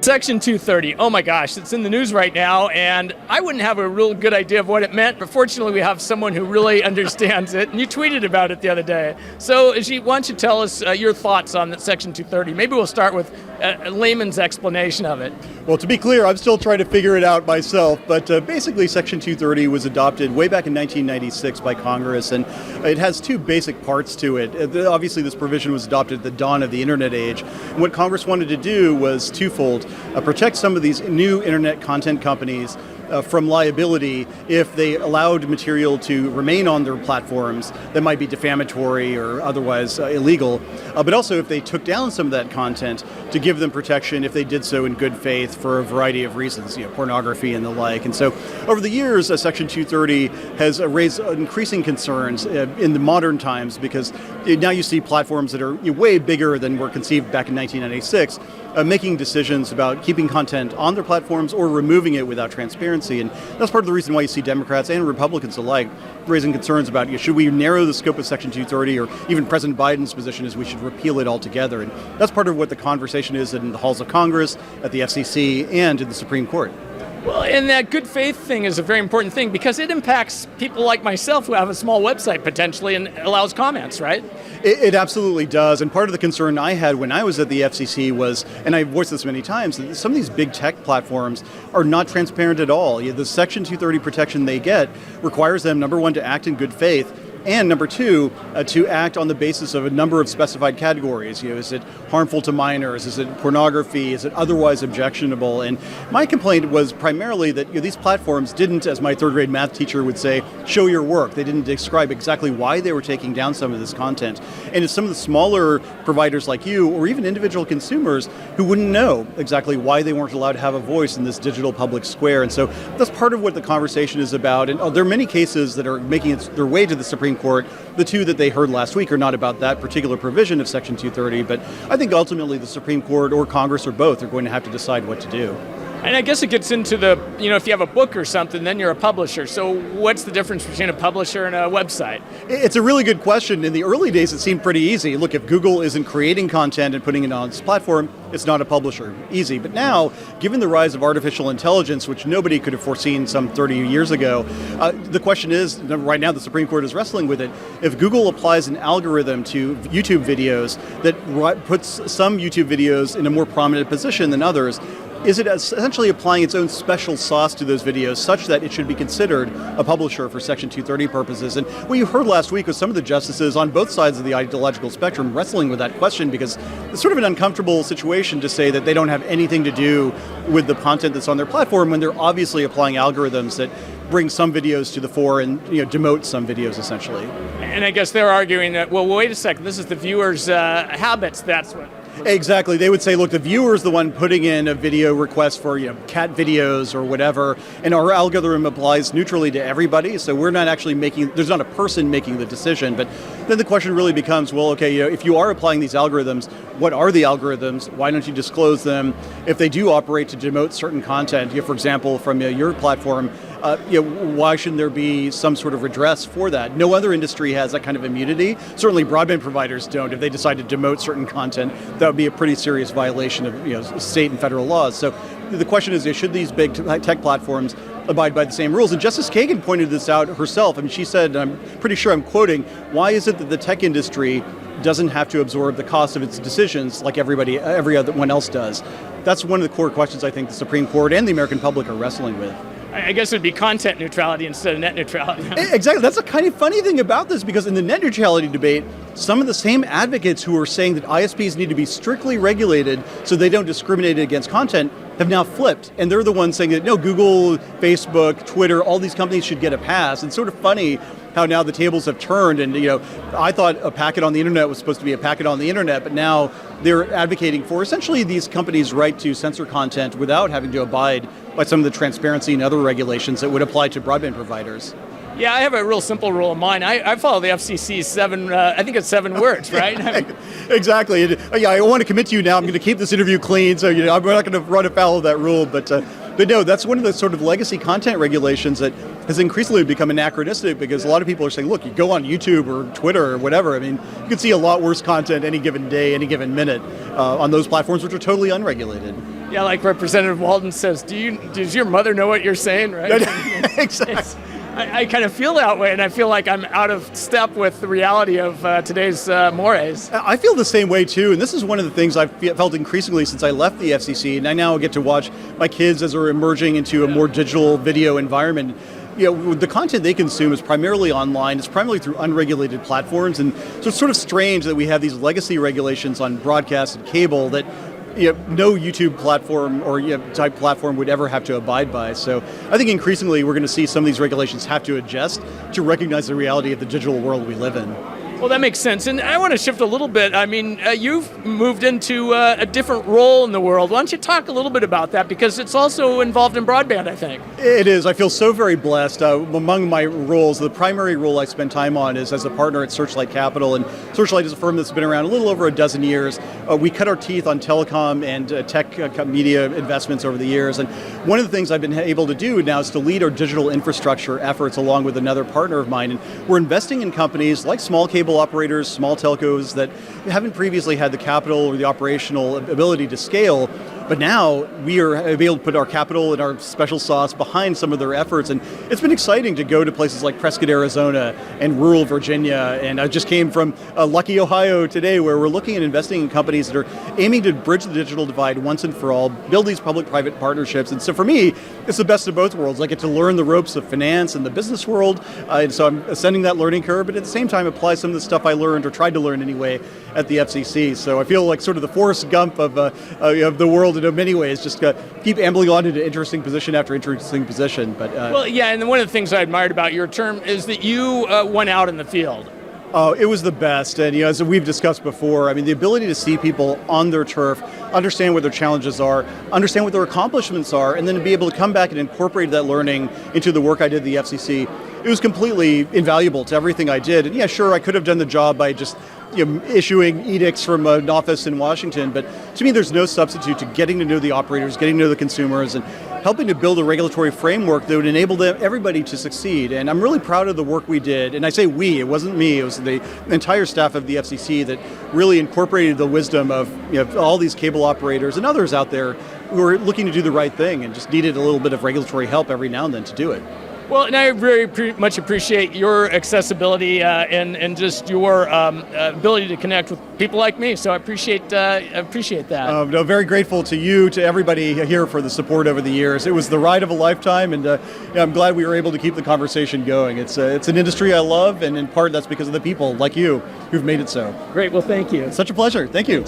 Section 230, oh my gosh, it's in the news right now, and I wouldn't have a real good idea of what it meant, but fortunately we have someone who really understands it, and you tweeted about it the other day. So Ajit, why don't you tell us your thoughts on that Section 230? Maybe we'll start with a layman's explanation of it. Well, to be clear, I'm still trying to figure it out myself, but basically Section 230 was adopted way back in 1996 by Congress, and it has two basic parts to it. Obviously, this provision was adopted at the dawn of the internet age. And what Congress wanted to do was twofold: protect some of these new internet content companies from liability if they allowed material to remain on their platforms that might be defamatory or otherwise illegal, but also if they took down some of that content, to give them protection if they did so in good faith for a variety of reasons, pornography and the like. And so over the years, Section 230 has raised increasing concerns in the modern times, because now you see platforms that are way bigger than were conceived back in 1996, making decisions about keeping content on their platforms or removing it without transparency. And that's part of the reason why you see Democrats and Republicans alike raising concerns about, should we narrow the scope of Section 230, or even President Biden's position is we should repeal it altogether. And that's part of what the conversation is in the halls of Congress, at the FCC, and in the Supreme Court. Well, and that good faith thing is a very important thing, because it impacts people like myself who have a small website potentially and allows comments, right? It absolutely does. And part of the concern I had when I was at the FCC was, and I've voiced this many times, that some of these big tech platforms are not transparent at all. The Section 230 protection they get requires them, number one, to act in good faith, and number two, to act on the basis of a number of specified categories. Is it harmful to minors? Is it pornography? Is it otherwise objectionable? And my complaint was primarily that these platforms didn't, as my third grade math teacher would say, show your work. They didn't describe exactly why they were taking down some of this content. And it's some of the smaller providers like you, or even individual consumers, who wouldn't know exactly why they weren't allowed to have a voice in this digital public square. And so that's part of what the conversation is about. And there are many cases that are making their way to the Supreme Court. The two that they heard last week are not about that particular provision of Section 230, but I think ultimately the Supreme Court or Congress or both are going to have to decide what to do. And I guess it gets into the, if you have a book or something, then you're a publisher. So what's the difference between a publisher and a website? It's a really good question. In the early days, it seemed pretty easy. Look, if Google isn't creating content and putting it on its platform, it's not a publisher. Easy. But now, given the rise of artificial intelligence, which nobody could have foreseen some 30 years ago, the question is, right now the Supreme Court is wrestling with it, if Google applies an algorithm to YouTube videos that puts some YouTube videos in a more prominent position than others, is it essentially applying its own special sauce to those videos such that it should be considered a publisher for Section 230 purposes? And what you heard last week was some of the justices on both sides of the ideological spectrum wrestling with that question, because it's sort of an uncomfortable situation to say that they don't have anything to do with the content that's on their platform when they're obviously applying algorithms that bring some videos to the fore and demote some videos, essentially. And I guess they're arguing that, well, wait a second, this is the viewer's habits, that's what... Exactly. They would say, look, the viewer's the one putting in a video request for cat videos or whatever, and our algorithm applies neutrally to everybody, so we're not actually there's not a person making the decision. But then the question really becomes, well, okay, if you are applying these algorithms, what are the algorithms? Why don't you disclose them? If they do operate to demote certain content, for example, from your platform, why shouldn't there be some sort of redress for that? No other industry has that kind of immunity. Certainly broadband providers don't. If they decide to demote certain content, that would be a pretty serious violation of state and federal laws. So the question is, should these big tech platforms abide by the same rules? And Justice Kagan pointed this out herself. I mean, she said, I'm pretty sure I'm quoting, why is it that the tech industry doesn't have to absorb the cost of its decisions like every other one else does? That's one of the core questions I think the Supreme Court and the American public are wrestling with. I guess it would be content neutrality instead of net neutrality. Exactly. That's a kind of funny thing about this, because in the net neutrality debate, some of the same advocates who are saying that ISPs need to be strictly regulated so they don't discriminate against content have now flipped. And they're the ones saying that, no, Google, Facebook, Twitter, all these companies should get a pass. It's sort of funny how now the tables have turned. And, I thought a packet on the internet was supposed to be a packet on the internet, but now they're advocating for essentially these companies' right to censor content without having to abide by some of the transparency and other regulations that would apply to broadband providers. Yeah, I have a real simple rule of mine. I follow the FCC's I think it's 7 words, right? Exactly. I want to commit to you now. I'm going to keep this interview clean, so I'm not going to run afoul of that rule. But no, that's one of the sort of legacy content regulations that has increasingly become anachronistic because a lot of people are saying, look, you go on YouTube or Twitter or whatever. I mean, you can see a lot worse content any given day, any given minute on those platforms, which are totally unregulated. Yeah, like Representative Walton says, does your mother know what you're saying, right? Exactly. I kind of feel that way, and I feel like I'm out of step with the reality of today's mores. I feel the same way too, and this is one of the things I've felt increasingly since I left the FCC, and I now get to watch my kids as they're emerging into a more digital video environment. You know, the content they consume is primarily online. It's primarily through unregulated platforms, and so it's sort of strange that we have these legacy regulations on broadcast and cable that no YouTube platform or type platform would ever have to abide by. So I think increasingly we're going to see some of these regulations have to adjust to recognize the reality of the digital world we live in. Well, that makes sense. And I want to shift a little bit. I mean, you've moved into a different role in the world. Why don't you talk a little bit about that? Because it's also involved in broadband, I think. It is. I feel so very blessed. Among my roles, the primary role I spend time on is as a partner at Searchlight Capital. And Searchlight is a firm that's been around a little over a dozen years. We cut our teeth on telecom and tech media investments over the years. And one of the things I've been able to do now is to lead our digital infrastructure efforts along with another partner of mine. And we're investing in companies like small cable operators, small telcos that haven't previously had the capital or the operational ability to scale. But now we are able to put our capital and our special sauce behind some of their efforts. And it's been exciting to go to places like Prescott, Arizona and rural Virginia. And I just came from Lucky, Ohio today, where we're looking at investing in companies that are aiming to bridge the digital divide once and for all, build these public-private partnerships. And so for me, it's the best of both worlds. I get to learn the ropes of finance and the business world. And so I'm ascending that learning curve, but at the same time apply some of the stuff I learned or tried to learn anyway at the FCC. So I feel like sort of the Forest Gump of the world in many ways, just keep ambling on into interesting position after interesting position. But well, yeah, and one of the things I admired about your term is that you went out in the field. Oh, it was the best. And as we've discussed before, I mean, the ability to see people on their turf, understand what their challenges are, understand what their accomplishments are, and then to be able to come back and incorporate that learning into the work I did at the FCC, it was completely invaluable to everything I did. And yeah, sure, I could have done the job by just issuing edicts from an office in Washington, but to me there's no substitute to getting to know the operators, getting to know the consumers, and helping to build a regulatory framework that would enable everybody to succeed. And I'm really proud of the work we did. And I say we, it wasn't me, it was the entire staff of the FCC that really incorporated the wisdom of all these cable operators and others out there who are looking to do the right thing and just needed a little bit of regulatory help every now and then to do it. Well, and I very much appreciate your accessibility and just your ability to connect with people like me. So I appreciate that. No, very grateful to you, to everybody here for the support over the years. It was the ride of a lifetime, and I'm glad we were able to keep the conversation going. It's an industry I love, and in part that's because of the people like you who've made it so. Great. Well, thank you. Such a pleasure. Thank you.